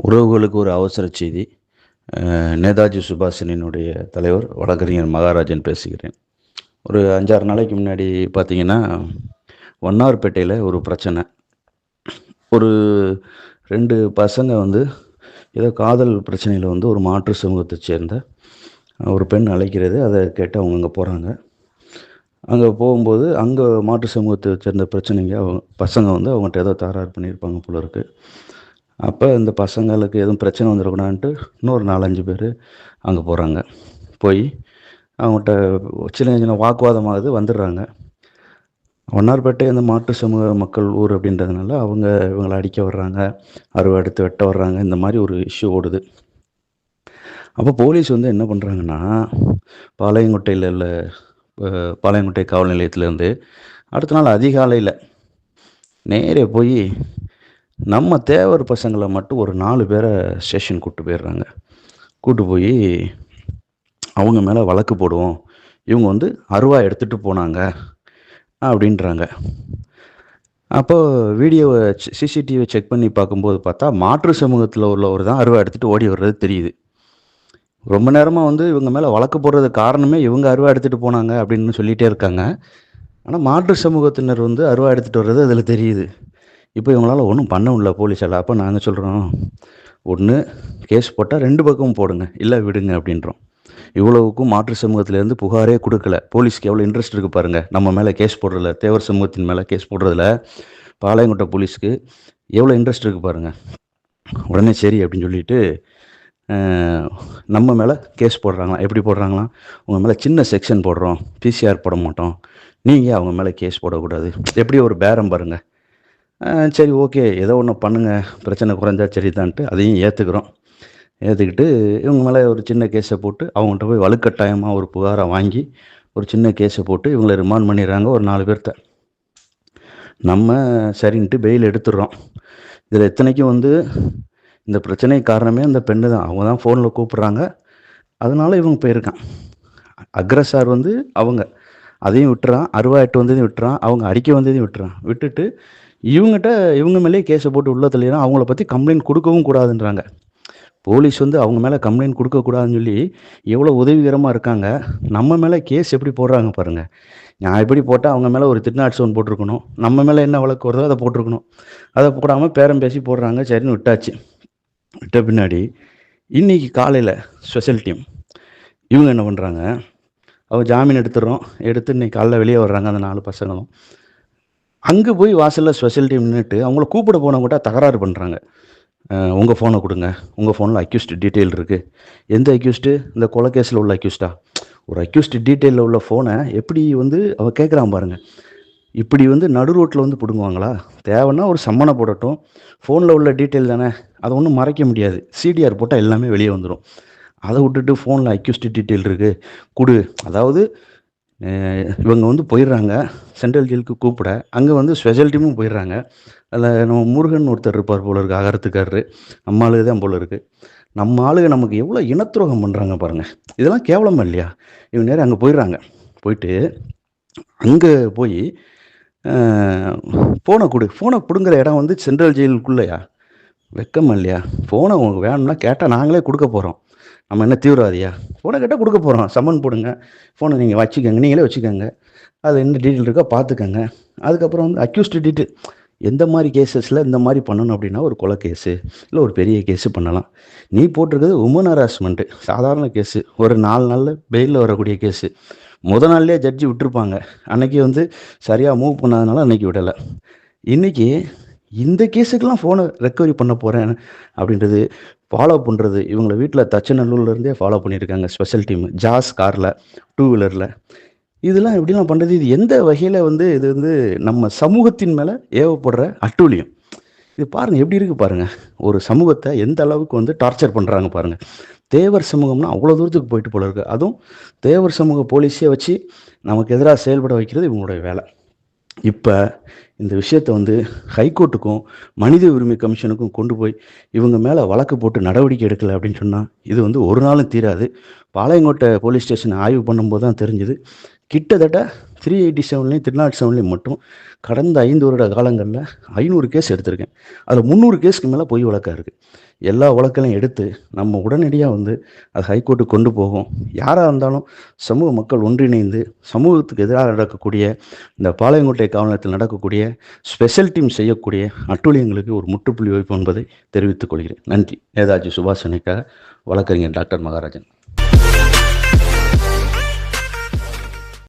உறவுகளுக்கு ஒரு அவசர செய்தி. நேதாஜி சுபாஷினுடைய தலைவர் வழக்கறிஞர் மகாராஜன் பேசுகிறேன். ஒரு 5-6 நாளைக்கு முன்னாடி பார்த்தீங்கன்னா, வண்ணார்பேட்டையில் ஒரு பிரச்சனை. ஒரு 2 பசங்க ஏதோ காதல் பிரச்சனையில் ஒரு மாற்று சமூகத்தைச் சேர்ந்த ஒரு பெண் அழைக்கிறது. அதை கேட்டு அவங்க அங்கே போகிறாங்க. அங்கே போகும்போது அங்கே மாற்று சமூகத்தை சேர்ந்த பிரச்சனைங்க பசங்க அவங்கள்ட்ட ஏதோ தகராறு பண்ணியிருப்பாங்க போல இருக்குது. அப்போ இந்த பசங்களுக்கு எதுவும் பிரச்சனை வந்துடக்கூடாதுன்ட்டு இன்னொரு 4-5 பேர் அங்கே போகிறாங்க. போய் அவங்கள்ட்ட சின்ன சின்ன வாக்குவாதமாகுது, வந்துடுறாங்க. வண்ணார்பேட்டை அந்த மாற்று சமூக மக்கள் ஊர் அப்படின்றதுனால இவங்களை அடிக்க வர்றாங்க, அருவா எடுத்து வெட்ட வர்றாங்க. இந்த மாதிரி ஒரு இஷ்யூ ஓடுது. அப்போ போலீஸ் என்ன பண்ணுறாங்கன்னா, பாளையங்கோட்டையில் உள்ள பாளையங்கோட்டை காவல் நிலையத்திலேருந்து அடுத்த நாள் அதிகாலையில் நேரே போய் நம்ம தேவர் பசங்களை மட்டும் ஒரு 4 பேரை ஸ்டேஷன் கூப்பிட்டு போயிடுறாங்க. கூப்பிட்டு போய் அவங்க மேலே வழக்கு போடுவோம், இவங்க அருவா எடுத்துகிட்டு போனாங்க அப்படின்றாங்க. அப்போது வீடியோவை சிசிடிவியை செக் பண்ணி பார்க்கும்போது பார்த்தா மாற்று சமூகத்தில் உள்ளவர் தான் அருவா எடுத்துகிட்டு ஓடி வர்றது தெரியுது. ரொம்ப நேரமாக இவங்க மேலே வழக்கு போடுறது காரணமே இவங்க அருவா எடுத்துகிட்டு போனாங்க அப்படின்னு சொல்லிகிட்டே இருக்காங்க. ஆனால் மாற்று சமூகத்தினர் அருவா எடுத்துகிட்டு வர்றது அதில் தெரியுது. இப்போ இவங்களால் ஒன்றும் பண்ண முடியல போலீஸால். அப்போ நாங்கள் சொல்கிறோம், ஒன்று கேஸ் போட்டால் 2 பக்கமும் போடுங்க, இல்லை விடுங்க அப்படின்றோம். இவ்வளவுக்கும் மாற்று சமூகத்திலேருந்து புகாரே கொடுக்கல. போலீஸ்க்கு எவ்வளோ இன்ட்ரெஸ்ட் இருக்குது பாருங்கள் நம்ம மேலே கேஸ் போடுறதில்ல, தேவர் சமூகத்தின் மேலே கேஸ் போடுறதில்ல. பாளையங்கோட்டை போலீஸ்க்கு எவ்வளோ இன்ட்ரெஸ்ட் இருக்குது பாருங்கள். உடனே சரி அப்படின்னு சொல்லிட்டு நம்ம மேலே கேஸ் போடுறாங்களாம். எப்படி போடுறாங்களாம், உங்கள் மேலே சின்ன செக்ஷன் போடுறோம், பிசிஆர் போட மாட்டோம், நீங்கள் அவங்க மேலே கேஸ் போடக்கூடாது. எப்படி ஒரு பேரம் பாருங்கள். சரி, ஓகே, ஏதோ ஒன்று பண்ணுங்கள், பிரச்சனை குறைஞ்சா சரி தான்ட்டு அதையும் ஏற்றுக்கிறோம். ஏற்றுக்கிட்டு இவங்க மேலே ஒரு சின்ன கேஸை போட்டு அவங்கள்ட்ட போய் வலுக்கட்டாயமாக ஒரு புகாரை வாங்கி ஒரு சின்ன கேஸை போட்டு இவங்களை ரிமாண்ட் பண்ணிடுறாங்க ஒரு 4 பேர்த்த. நம்ம சரின்ட்டு பெயில் எடுத்துடுறோம். இதில் எத்தனைக்கும் இந்த பிரச்சனை காரணமே அந்த பெண்ணு தான். அவங்க தான் ஃபோனில் கூப்பிட்றாங்க, அதனால இவங்க போயிருக்கான். அக்ரஸார் அவங்க அதையும் விட்டுறான், அருவா எட்டு வந்ததையும் விட்டுறான், அவங்க அடிக்க வந்ததையும் விட்டுறான். விட்டுட்டு இவங்க மேலேயே கேஸை போட்டு உள்ள தள்ளிடுறான். அவங்கள பற்றி கம்ப்ளைண்ட் கொடுக்கவும் கூடாதுன்றாங்க. போலீஸ் அவங்க மேலே கம்ப்ளைண்ட் கொடுக்கக்கூடாதுன்னு சொல்லி எவ்வளோ உதவிகரமாக இருக்காங்க. நம்ம மேலே கேஸ் எப்படி போடுறாங்க பாருங்கள். நான் எப்படி போட்டால் அவங்க மேலே ஒரு திருநாட்சி ஒன்று போட்டிருக்கணும், நம்ம மேலே என்ன வழக்கு வருதோ அதை போட்டிருக்கணும். அதை போடாமல் பேரம் பேசி போடுறாங்க. சரின்னு விட்டாச்சு. விட்ட பின்னாடி இன்றைக்கி காலையில் ஸ்பெஷல் டீம் இவங்க என்ன பண்ணுறாங்க, அவங்க ஜாமீன் எடுத்து இன்றைக்கி காலையில் வெளியே வர்றாங்க. அந்த 4 பசங்களும் அங்கே போய் வாசலில் ஸ்பெஷல் டீம் நின்றுட்டு அவங்கள கூப்பிட போனவங்ககிட்ட தகராறு பண்ணுறாங்க. உங்கள் ஃபோனை கொடுங்க, உங்கள் ஃபோனில் அக்யூஸ்ட் டீட்டெயில் இருக்குது. எந்த அக்யூஸ்ட்டு? இந்த கொலை கேஸில் உள்ள அக்யூஸ்டா? ஒரு அக்யூஸ்ட் டீட்டெயிலில் உள்ள ஃபோனை எப்படி அவ கேட்குறான் பாருங்கள். இப்படி நடு ரோட்டில் பிடுங்குவாங்களா? தேவைன்னா ஒரு சம்மனை போடட்டும், ஃபோனில் உள்ள டீட்டெயில் தானே, அதை ஒன்றும் மறைக்க முடியாது. சிடிஆர் போட்டால் எல்லாமே வெளியே வந்துடும். அதை விட்டுட்டு ஃபோனில் அக்யூஸ்ட் டீட்டெயில் இருக்குது கொடு. அதாவது இவங்க போயிடுறாங்க சென்ட்ரல் ஜெயிலுக்கு கூப்பிட. அங்கே ஸ்பெஷல் டீமும் போயிடுறாங்க. அதில் நம்ம முருகன் ஒருத்தர் இருப்பார் போல இருக்குது, அகரத்துக்காரரு. நம்ம ஆளுக தான் போல இருக்குது. நம்ம ஆளுக நமக்கு எவ்வளோ இனத்துரோகம் பண்ணுறாங்க பாருங்கள். இதெல்லாம் கேவலமா இல்லையா? இவங்க நேரம் அங்கே போயிடுறாங்க. போயிட்டு அங்கே போய் ஃபோனை கொடு. ஃபோனை பிடுங்குற இடம் சென்ட்ரல் ஜெயிலுக்குள்ளேயா? வெக்கமா இல்லையா? ஃபோனை உங்களுக்கு வேணும்னா கேட்டால் நாங்களே கொடுக்க போகிறோம். நம்ம என்ன தீவிரவாதியா? ஃபோனை கேட்டால் கொடுக்க போகிறோம். சம்மன் போடுங்க, ஃபோனை நீங்கள் வச்சுக்கோங்க, நீங்களே வச்சுக்கோங்க, அது என்ன டீட்டெயில் இருக்கோ பார்த்துக்கோங்க. அதுக்கப்புறம் அக்யூஸ்ட் டீட்டெயில் எந்த மாதிரி கேஸஸில் இந்த மாதிரி பண்ணணும் அப்படின்னா, ஒரு கொலை கேஸு இல்லை ஒரு பெரிய கேஸு பண்ணலாம். நீ போட்டிருக்கிறது உமன் ஹராஸ்மெண்ட்டு, சாதாரண கேஸு, ஒரு 4 நாளில் பெயிலில் வரக்கூடிய கேஸு. நாள்லேயே ஜட்ஜி விட்டுருப்பாங்க. அன்றைக்கி சரியாக மூவ் பண்ணாதனால அன்றைக்கி விடலை. இன்றைக்கி இந்த கேஸுக்கெல்லாம் ஃபோனை ரெக்கவரி பண்ண போகிறேன் அப்படின்றது ஃபாலோ பண்ணுறது. இவங்களை வீட்டில் தச்சநல்லூர்லேருந்தே ஃபாலோ பண்ணியிருக்காங்க ஸ்பெஷல் டீம். ஜாஸ் காரில், 2 வீலரில். இதெல்லாம் எப்படிலாம் பண்ணுறது? இது எந்த வகையில் இது நம்ம சமூகத்தின் மேலே ஏவப்படுற அட்டூழியம். இது பாருங்கள், எப்படி இருக்குது பாருங்கள். ஒரு சமூகத்தை எந்த அளவுக்கு டார்ச்சர் பண்ணுறாங்க பாருங்கள். தேவர் சமூகம்னா அவ்வளோ தூரத்துக்கு போயிட்டு போல இருக்குது. அதுவும் தேவர் சமூக போலீஸே வச்சு நமக்கு எதிராக செயல்பட வைக்கிறது இவங்களுடைய வேலை. இப்போ இந்த விஷயத்தை ஹைகோர்ட்டுக்கும் மனித உரிமை கமிஷனுக்கும் கொண்டு போய் இவங்க மேலே வழக்கு போட்டு நடவடிக்கை எடுக்கலை அப்படின்னு சொன்னால் இது ஒரு நாளும் தீராது. பாளையங்கோட்டை போலீஸ் ஸ்டேஷனை ஆய்வு பண்ணும்போது தான் தெரிஞ்சுது, கிட்டத்தட்ட 387லையும் 307லையும் மட்டும் கடந்த 5 வருட காலங்களில் 500 கேஸ் எடுத்திருக்கேன். அதில் 300 கேஸ்க்கு மேலே பொய் வழக்காக இருக்குது. எல்லா வழக்கையும் எடுத்து நம்ம உடனடியாக அது ஹைகோர்ட்டுக்கு கொண்டு போகும். யாராக இருந்தாலும் சமூக மக்கள் ஒன்றிணைந்து சமூகத்துக்கு எதிராக நடக்கக்கூடிய இந்த பாளையங்கோட்டை காவல் நிலையத்தில் நடக்கக்கூடிய ஸ்பெஷல் டீம் செய்யக்கூடிய அட்டூழியங்களுக்கு ஒரு முற்றுப்புள்ளி வைப்போம் என்பதை தெரிவித்துக் கொள்கிறேன். நன்றி. நேதாஜி சுபாஷ் சந்திக்காக வழக்கறிஞர் டாக்டர் மகாராஜன்.